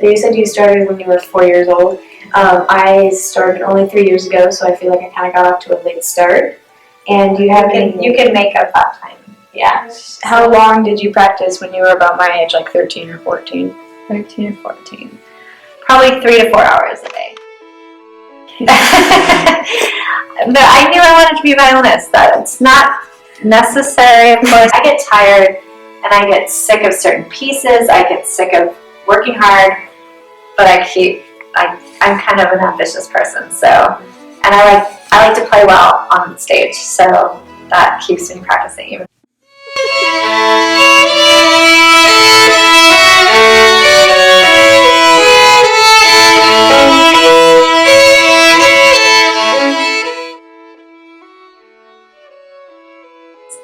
So you said you started when you were 4 years old. I started only 3 years ago, so I feel like I kind of got off to a late start. And do you have You can make up that time. Yeah. How long did you practice when you were about my age, like 13 or 14? 13 or 14. Probably 3 to 4 hours a day. But I knew I wanted to be a violinist. That's not necessary, of course. I get tired and I get sick of certain pieces. I get sick of working hard, but I'm kind of an ambitious person. So, and I like to play well on stage. So that keeps me practicing even.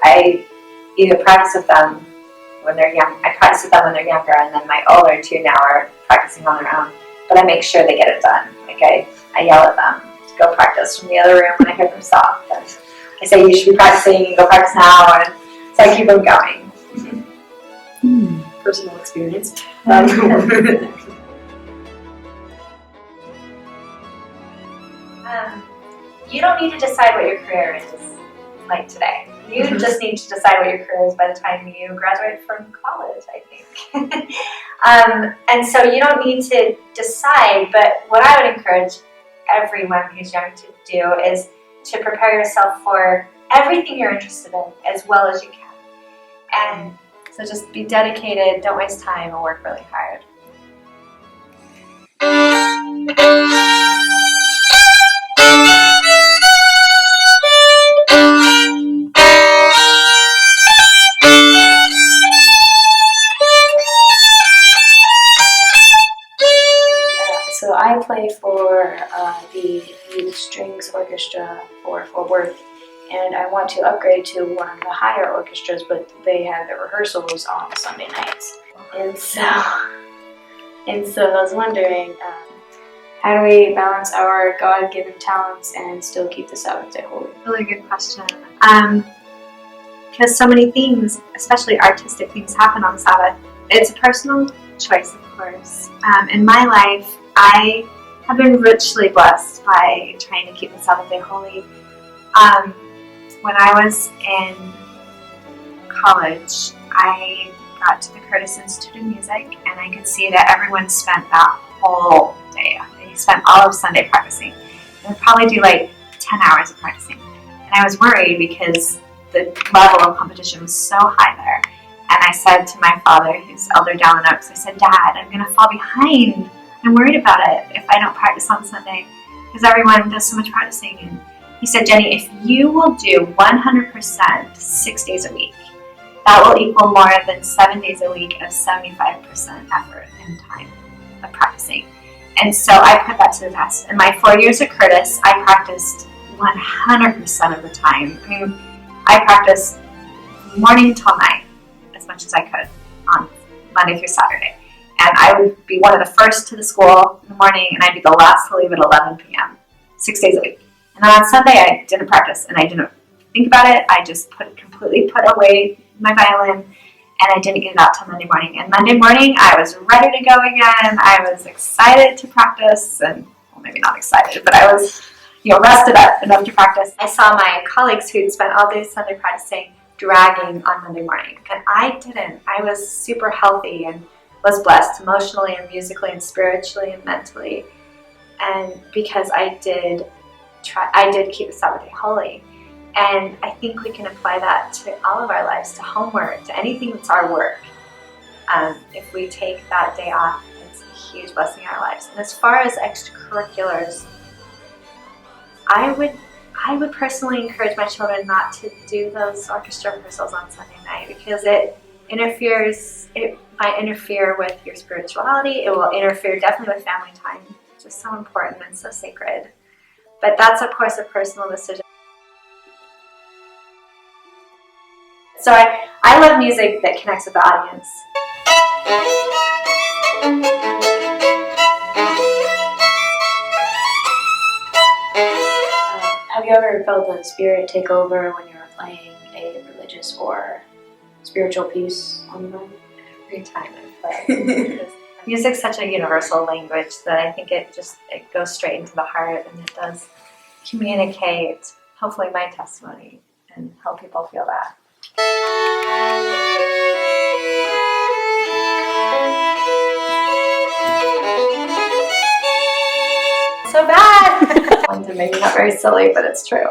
I either practice with them when they're young. I practice with them when they're younger, and then my older two now are practicing on their own. But I make sure they get it done. Like I yell at them to go practice from the other room when I hear them stop. And I say, you should be practicing, you go practice now, and so I keep them going. Personal experience. You don't need to decide what your career is like today. You just need to decide what your career is by the time you graduate from college, I think. And so you don't need to decide, but what I would encourage everyone who's young to do is to prepare yourself for everything you're interested in as well as you can. And so just be dedicated, don't waste time, and work really hard. So I play for the Youth Strings Orchestra for Fort Worth, and I want to upgrade to one of the higher orchestras, but they have their rehearsals on Sunday nights. And so I was wondering, how do we balance our God-given talents and still keep the Sabbath day holy? Really good question. Because so many things, especially artistic things, happen on Sabbath. It's a personal choice, of course. In my life, I have been richly blessed by trying to keep the Sabbath day holy. When I was in college, I got to the Curtis Institute of Music, and I could see that everyone spent that whole day. They spent all of Sunday practicing. They would probably do like 10 hours of practicing. And I was worried because the level of competition was so high there. And I said to my father, who's elder down in Oaks, I said, Dad, I'm going to fall behind. I'm worried about it if I don't practice on Sunday because everyone does so much practicing. And he said, Jenny, if you will do 100% 6 days a week, that will equal more than 7 days a week of 75% effort and time of practicing. And so I put that to the test. In my 4 years at Curtis, I practiced 100% of the time. I mean, I practiced morning till night as much as I could on Monday through Saturday. And I would be one of the first to the school in the morning, and I'd be the last to leave at 11 p.m., 6 days a week. And then on Sunday, I didn't practice, and I didn't think about it. I just completely put away my violin, and I didn't get it out till Monday morning. And Monday morning, I was ready to go again. I was excited to practice, and well, maybe not excited, but I was rested up enough to practice. I saw my colleagues who'd spent all day Sunday practicing dragging on Monday morning, and I didn't. I was super healthy and was blessed emotionally and musically and spiritually and mentally, and because I did keep the Sabbath day holy. And I think we can apply that to all of our lives, to homework, to anything that's our work. If we take that day off, it's a huge blessing in our lives. And as far as extracurriculars, I would personally encourage my children not to do those orchestra rehearsals on Sunday night because it might interfere with your spirituality. It will interfere definitely with family time, which is so important and so sacred. But that's, of course, a personal decision. So I love music that connects with the audience. Have you ever felt the Spirit take over when you were playing a religious or spiritual piece on the violin? Every time I play. Music's such a universal language that I think it goes straight into the heart, and it does communicate, hopefully, my testimony and help people feel that. So bad! Maybe not very silly, but it's true.